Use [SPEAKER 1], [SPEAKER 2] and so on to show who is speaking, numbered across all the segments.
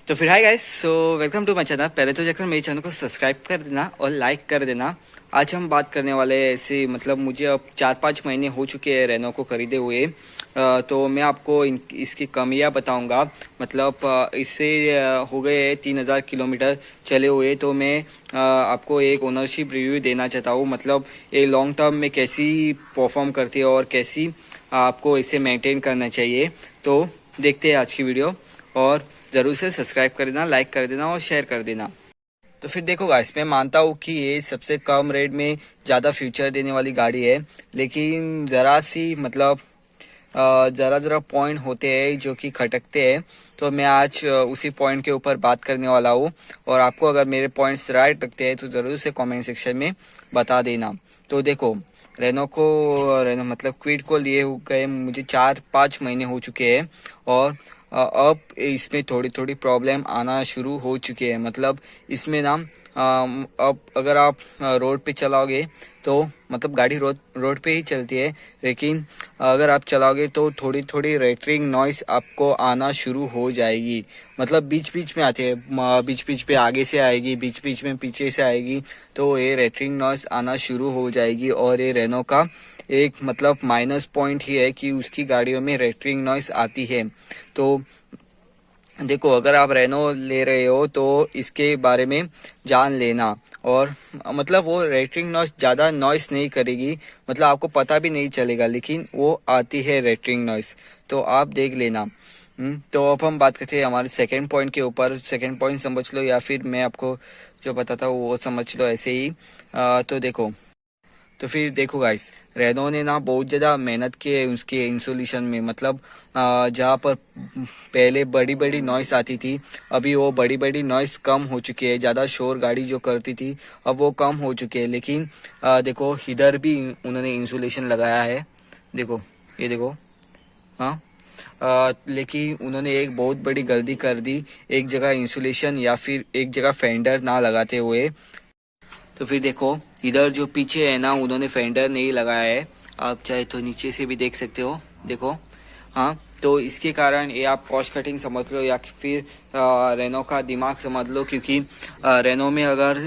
[SPEAKER 1] तो फिर hi guys, so welcome to my channel. पहले तो जाकर मेरे चैनल को सब्सक्राइब कर देना और लाइक कर देना। आज हम बात करने वाले हैं ऐसे, मतलब मुझे अब 4-5 महीने हो चुके हैं रेनो को खरीदे हुए। तो मैं आपको इसकी कमियां बताऊंगा। मतलब इससे हो गए 3000 किलोमीटर चले हुए। तो मैं आपको एक ओनरशिप रिव्यू देना चाहता हूँ। मतलब ये लॉन्ग टर्म में कैसी परफॉर्म करती है और कैसी आपको इसे मेंटेन करना चाहिए। तो देखते हैं आज की वीडियो, और जरूर से सब्सक्राइब कर देना, लाइक कर देना और शेयर कर देना। तो फिर देखो गाइस, मैं मानता हूँ कि ये सबसे कम रेट में ज़्यादा फ्यूचर देने वाली गाड़ी है, लेकिन ज़रा सी मतलब ज़रा ज़रा पॉइंट होते हैं जो कि खटकते हैं। तो मैं आज उसी पॉइंट के ऊपर बात करने वाला हूँ, और आपको अगर मेरे पॉइंट्स राइट लगते हैं तो ज़रूर से कमेंट सेक्शन में बता देना। तो देखो, रेनो मतलब क्विड को लिए गए मुझे 4-5 महीने हो चुके हैं, और अब इसमें थोड़ी थोड़ी प्रॉब्लम आना शुरू हो चुके हैं। मतलब इसमें ना अब अगर आप रोड पे चलाओगे तो मतलब गाड़ी रोड पे ही चलती है, लेकिन अगर आप चलाओगे तो थोड़ी थोड़ी रेटरिंग नॉइस आपको आना शुरू हो जाएगी। मतलब बीच बीच में आती है, बीच बीच पे आगे से आएगी, बीच बीच में पीछे से आएगी। तो ये रेटरिंग नॉइस आना शुरू हो जाएगी, और ये रेनो का एक मतलब माइनस पॉइंट ही है कि उसकी गाड़ियों में रेटरिंग नॉइस आती है। तो देखो, अगर आप रेनो ले रहे हो तो इसके बारे में जान लेना। और मतलब वो रेटरिंग नॉइस ज़्यादा नॉइस नहीं करेगी, मतलब आपको पता भी नहीं चलेगा, लेकिन वो आती है रेटरिंग नॉइस। तो आप देख लेना। तो अब हम बात करते हैं हमारे सेकंड पॉइंट के ऊपर। सेकंड पॉइंट समझ लो, या फिर मैं आपको जो बताता हूँ वो समझ लो ऐसे ही। तो देखो, तो फिर देखो गाइस, रेनो ने ना बहुत ज़्यादा मेहनत की है उसके इंसुलेशन में। मतलब जहाँ पर पहले बड़ी बड़ी नॉइस आती थी, अभी वो बड़ी बड़ी नॉइस कम हो चुकी है। ज़्यादा शोर गाड़ी जो करती थी अब वो कम हो चुकी है। लेकिन देखो, इधर भी उन्होंने इंसुलेशन लगाया है। देखो, ये देखो। हाँ, लेकिन उन्होंने एक बहुत बड़ी गलती कर दी, एक जगह इंसुलेशन या फिर एक जगह फेंडर ना लगाते हुए। तो फिर देखो, इधर जो पीछे है ना, उन्होंने फेंडर नहीं लगाया है। आप चाहे तो नीचे से भी देख सकते हो, देखो। हाँ, तो इसके कारण ये आप कॉस्ट कटिंग समझ लो, या फिर रेनो का दिमाग समझ लो। क्योंकि रेनो में अगर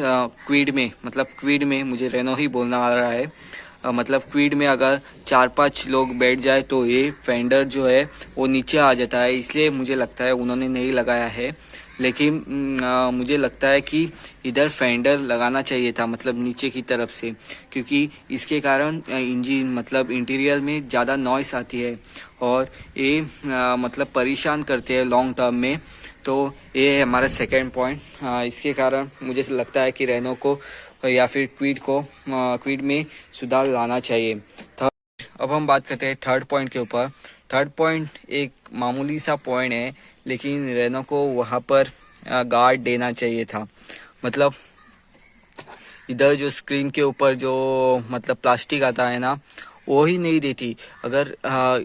[SPEAKER 1] क्विड में, मतलब क्विड में मुझे रेनो ही बोलना आ रहा है। मतलब क्विड में अगर 4-5 लोग बैठ जाए तो ये फेंडर जो है वो नीचे आ जाता है। इसलिए मुझे लगता है उन्होंने नहीं लगाया है। लेकिन मुझे लगता है कि इधर फेंडर लगाना चाहिए था, मतलब नीचे की तरफ से। क्योंकि इसके कारण इंजन मतलब इंटीरियर में ज़्यादा नॉइस आती है, और ये मतलब परेशान करते हैं लॉन्ग टर्म में। तो ये है हमारा सेकेंड पॉइंट। इसके कारण मुझे लगता है कि रेनो को या फिर क्विड में सुधार लाना चाहिए। अब हम बात करते हैं थर्ड पॉइंट के ऊपर। थर्ड पॉइंट एक मामूली सा पॉइंट है, लेकिन रेनो को वहाँ पर गार्ड देना चाहिए था। मतलब इधर जो स्क्रीन के ऊपर जो मतलब प्लास्टिक आता है ना, वो ही नहीं देती। अगर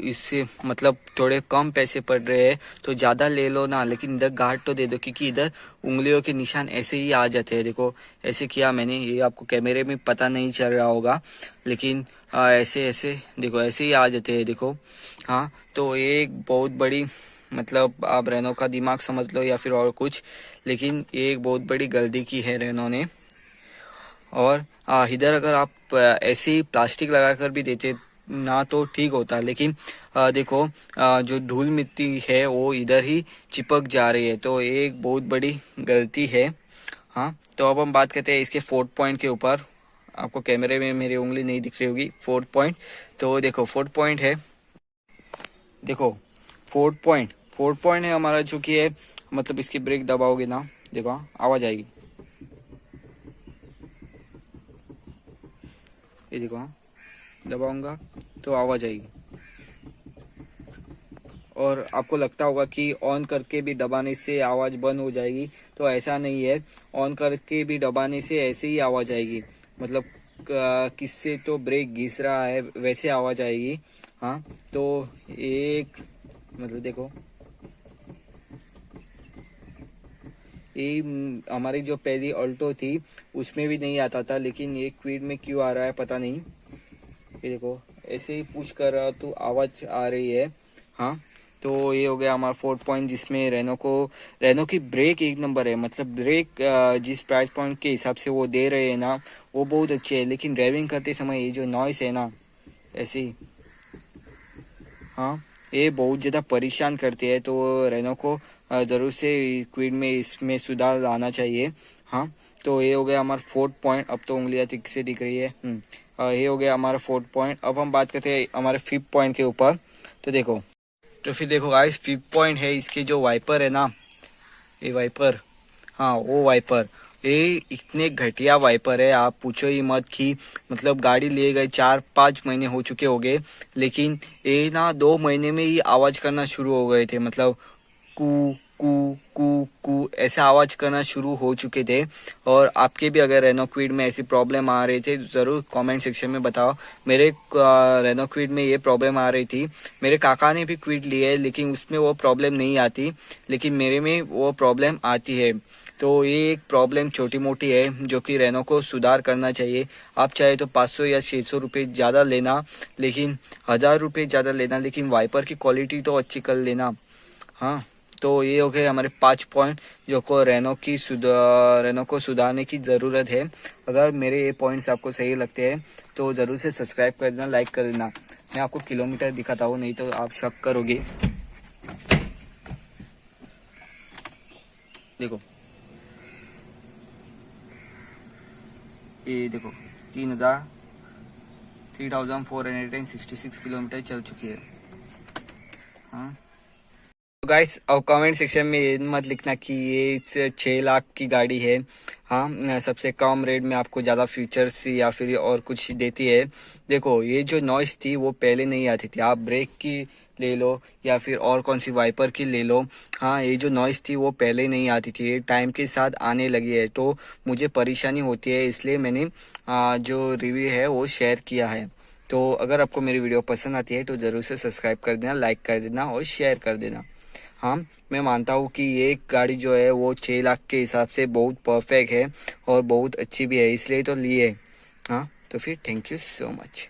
[SPEAKER 1] इससे मतलब थोड़े कम पैसे पड़ रहे हैं तो ज़्यादा ले लो ना, लेकिन इधर गार्ड तो दे दो। क्योंकि इधर उंगलियों के निशान ऐसे ही आ जाते हैं। देखो, ऐसे किया मैंने, ये आपको कैमरे में पता नहीं चल रहा होगा, लेकिन ऐसे ऐसे देखो, ऐसे ही आ जाते हैं, देखो। हाँ, तो ये एक बहुत बड़ी, मतलब आप रेनो का दिमाग समझ लो या फिर और कुछ, लेकिन ये एक बहुत बड़ी गलती की है रेनो ने। और इधर अगर आप ऐसे ही प्लास्टिक लगाकर भी देते ना तो ठीक होता, लेकिन देखो, जो धूल मिट्टी है वो इधर ही चिपक जा रही है। तो ये एक बहुत बड़ी गलती है। हाँ, तो अब हम बात करते हैं इसके फोर्थ पॉइंट के ऊपर। आपको कैमरे में मेरी उंगली नहीं दिख रही होगी, फोर्थ पॉइंट। तो देखो, फोर्थ पॉइंट है, देखो, फोर्थ पॉइंट है हमारा, जो कि है मतलब इसकी ब्रेक दबाओगे ना, देखो आवाज आएगी। ये देखो, दबाऊंगा तो आवाज आएगी। और आपको लगता होगा कि ऑन करके भी दबाने से आवाज बंद हो जाएगी, तो ऐसा नहीं है। ऑन करके भी दबाने से ऐसे ही आवाज आएगी। मतलब किससे तो ब्रेक घिस रहा है वैसे आवाज आएगी। हाँ, तो एक मतलब देखो, ये हमारी जो पहली ऑल्टो थी उसमें भी नहीं आता था, लेकिन ये क्विड में क्यों आ रहा है पता नहीं। ये देखो, ऐसे ही पुश कर रहा तो आवाज आ रही है। हाँ, तो ये हो गया हमारा 4th पॉइंट, जिसमें रेनो की ब्रेक एक नंबर है। मतलब ब्रेक जिस प्राइस पॉइंट के हिसाब से वो दे रहे हैं ना, वो बहुत अच्छे है। लेकिन ड्राइविंग करते समय ये जो नॉइस है ना, ऐसी, हाँ, ये बहुत ज़्यादा परेशान करती है। तो रेनो को ज़रूर से क्विड में इसमें सुधार लाना चाहिए। हाँ, तो ये हो गया हमारा 4th पॉइंट। अब तो उंगलियां ठीक से दिख रही है। ये हो गया हमारा 4th पॉइंट। अब हम बात करते हैं हमारे 5th पॉइंट के ऊपर। तो फिर देखो गाइस, 5th पॉइंट है इसके जो वाइपर है ना, ये वाइपर, हाँ वो वाइपर, ये इतने घटिया वाइपर है, आप पूछो ही मत। कि मतलब गाड़ी लिए गए 4-5 महीने हो चुके होंगे, लेकिन ये ना 2 महीने में ही आवाज करना शुरू हो गए थे। मतलब कू कू कू कू ऐसा आवाज करना शुरू हो चुके थे। और आपके भी अगर रेनो क्विड में ऐसी प्रॉब्लम आ रही थी, जरूर कमेंट सेक्शन में बताओ। मेरे रेनो क्विड में ये प्रॉब्लम आ रही थी। मेरे काका ने भी क्विड ली है, लेकिन उसमें वो प्रॉब्लम नहीं आती, लेकिन मेरे में वो प्रॉब्लम आती है। तो ये एक प्रॉब्लम छोटी मोटी है, जो कि रेनो को सुधार करना चाहिए। आप चाहे तो 500 या 600 रुपये ज़्यादा लेना, लेकिन 1000 रुपये ज़्यादा लेना, लेकिन वाइपर की क्वालिटी तो अच्छी कर लेना। हाँ, तो ये हो गए हमारे 5 पॉइंट जो को रेनो को सुधारने की ज़रूरत है। अगर मेरे ये पॉइंट्स आपको सही लगते हैं तो ज़रूर से सब्सक्राइब कर देना, लाइक कर देना। मैं आपको किलोमीटर दिखाता हूँ, नहीं तो आप शक करोगे। देखो, ये देखो 3466 किलोमीटर चल चुकी है। हाँ, तो गाइस, अब कमेंट सेक्शन में ये मत लिखना कि ये 6 लाख की गाड़ी है। हाँ, सबसे कम रेट में आपको ज़्यादा फीचर्स या फिर और कुछ देती है। देखो, ये जो नॉइस थी वो पहले नहीं आती थी। आप ब्रेक की ले लो या फिर और कौन सी वाइपर की ले लो। हाँ, ये जो नॉइस थी वो पहले नहीं आती थी, ये टाइम के साथ आने लगी है। तो मुझे परेशानी होती है, इसलिए मैंने जो रिव्यू है वो शेयर किया है। तो अगर आपको मेरी वीडियो पसंद आती है तो ज़रूर से सब्सक्राइब कर देना, लाइक कर देना और शेयर कर देना। हाँ, मैं मानता हूँ कि ये गाड़ी जो है वो 6 लाख के हिसाब से बहुत परफेक्ट है और बहुत अच्छी भी है, इसलिए तो लिए। हाँ, तो फिर थैंक यू सो मच।